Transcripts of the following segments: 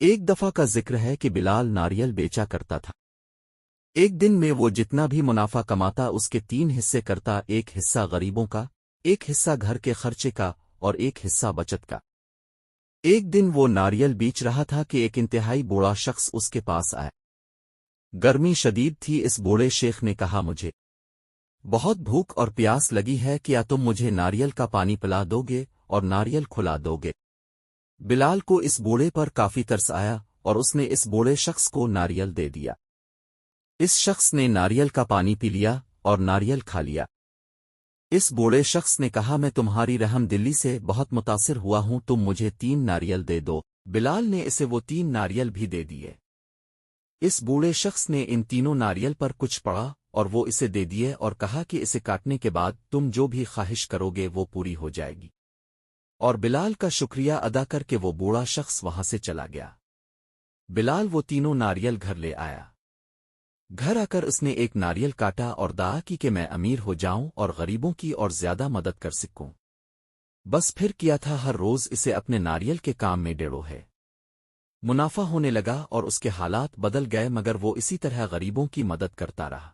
ایک دفعہ کا ذکر ہے کہ بلال ناریل بیچا کرتا تھا۔ ایک دن میں وہ جتنا بھی منافع کماتا اس کے 3 حصے کرتا، ایک حصہ غریبوں کا، ایک حصہ گھر کے خرچے کا اور ایک حصہ بچت کا۔ ایک دن وہ ناریل بیچ رہا تھا کہ ایک انتہائی بوڑھا شخص اس کے پاس آیا۔ گرمی شدید تھی، اس بوڑھے شیخ نے کہا، مجھے بہت بھوک اور پیاس لگی ہے، کیا تم مجھے ناریل کا پانی پلا دو گے اور ناریل کھلا دو گے؟ بلال کو اس بوڑھے پر کافی ترس آیا اور اس نے اس بوڑھے شخص کو ناریل دے دیا۔ اس شخص نے ناریل کا پانی پی لیا اور ناریل کھا لیا۔ اس بوڑھے شخص نے کہا، میں تمہاری رحم دلی سے بہت متاثر ہوا ہوں، تم مجھے 3 ناریل دے دو۔ بلال نے اسے وہ 3 ناریل بھی دے دیے۔ اس بوڑھے شخص نے ان تینوں ناریل پر کچھ پڑا اور وہ اسے دے دیے اور کہا کہ اسے کاٹنے کے بعد تم جو بھی خواہش کرو گے وہ پوری ہو جائے گی۔ اور بلال کا شکریہ ادا کر کے وہ بوڑھا شخص وہاں سے چلا گیا۔ بلال وہ تینوں ناریل گھر لے آیا۔ گھر آ کر اس نے ایک ناریل کاٹا اور دعا کی کہ میں امیر ہو جاؤں اور غریبوں کی اور زیادہ مدد کر سکوں۔ بس پھر کیا تھا، ہر روز اسے اپنے ناریل کے کام میں ڈیڑھو ہے منافع ہونے لگا اور اس کے حالات بدل گئے، مگر وہ اسی طرح غریبوں کی مدد کرتا رہا۔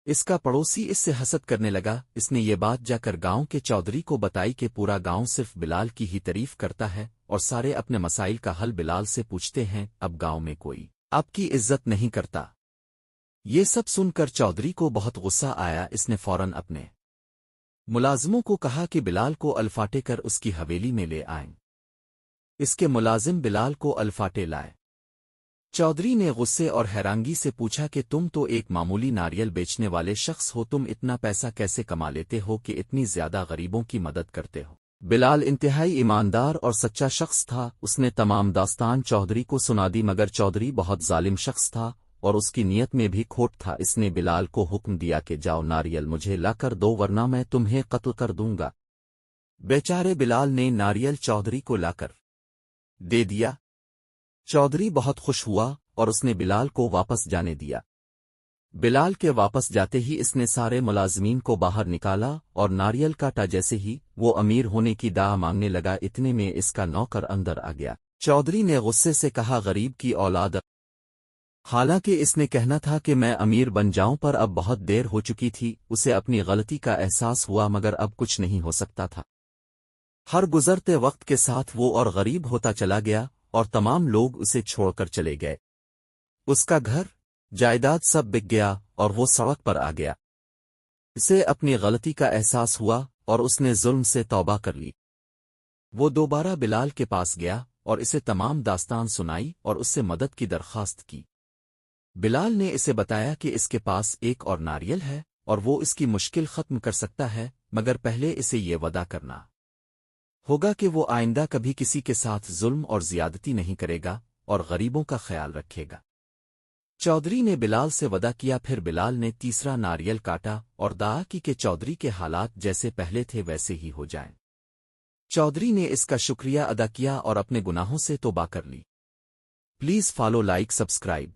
اس کا پڑوسی اس سے حسد کرنے لگا۔ اس نے یہ بات جا کر گاؤں کے چودھری کو بتائی کہ پورا گاؤں صرف بلال کی ہی تعریف کرتا ہے اور سارے اپنے مسائل کا حل بلال سے پوچھتے ہیں، اب گاؤں میں کوئی آپ کی عزت نہیں کرتا۔ یہ سب سن کر چودھری کو بہت غصہ آیا۔ اس نے فوراً اپنے ملازموں کو کہا کہ بلال کو الفاٹے کر اس کی حویلی میں لے آئیں۔ اس کے ملازم بلال کو الفاٹے لائے۔ چودھری نے غصے اور حیرانگی سے پوچھا کہ تم تو ایک معمولی ناریل بیچنے والے شخص ہو، تم اتنا پیسہ کیسے کما لیتے ہو کہ اتنی زیادہ غریبوں کی مدد کرتے ہو؟ بلال انتہائی ایماندار اور سچا شخص تھا۔ اس نے تمام داستان چودھری کو سنا دی، مگر چودھری بہت ظالم شخص تھا اور اس کی نیت میں بھی کھوٹ تھا۔ اس نے بلال کو حکم دیا کہ جاؤ ناریل مجھے لا کر دو ورنہ میں تمہیں قتل کر دوں گا۔ بیچارے بلال نے ناریل چودھری کو لا کر دے دیا۔ چودھری بہت خوش ہوا اور اس نے بلال کو واپس جانے دیا۔ بلال کے واپس جاتے ہی اس نے سارے ملازمین کو باہر نکالا اور ناریل کاٹا۔ جیسے ہی وہ امیر ہونے کی دعا مانگنے لگا، اتنے میں اس کا نوکر اندر آ گیا۔ چودھری نے غصے سے کہا، غریب کی اولاد! حالانکہ اس نے کہنا تھا کہ میں امیر بن جاؤں، پر اب بہت دیر ہو چکی تھی۔ اسے اپنی غلطی کا احساس ہوا، مگر اب کچھ نہیں ہو سکتا تھا۔ ہر گزرتے وقت کے ساتھ وہ اور غریب ہوتا چلا گیا اور تمام لوگ اسے چھوڑ کر چلے گئے۔ اس کا گھر جائیداد سب بک گیا اور وہ سڑک پر آ گیا۔ اسے اپنی غلطی کا احساس ہوا اور اس نے ظلم سے توبہ کر لی۔ وہ دوبارہ بلال کے پاس گیا اور اسے تمام داستان سنائی اور اس سے مدد کی درخواست کی۔ بلال نے اسے بتایا کہ اس کے پاس ایک اور ناریل ہے اور وہ اس کی مشکل ختم کر سکتا ہے، مگر پہلے اسے یہ وعدہ کرنا ہوگا کہ وہ آئندہ کبھی کسی کے ساتھ ظلم اور زیادتی نہیں کرے گا اور غریبوں کا خیال رکھے گا۔ چودھری نے بلال سے وعدہ کیا۔ پھر بلال نے تیسرا ناریل کاٹا اور دعا کی کہ چودھری کے حالات جیسے پہلے تھے ویسے ہی ہو جائیں۔ چودھری نے اس کا شکریہ ادا کیا اور اپنے گناہوں سے توبہ کر لی۔ Please follow, like, subscribe.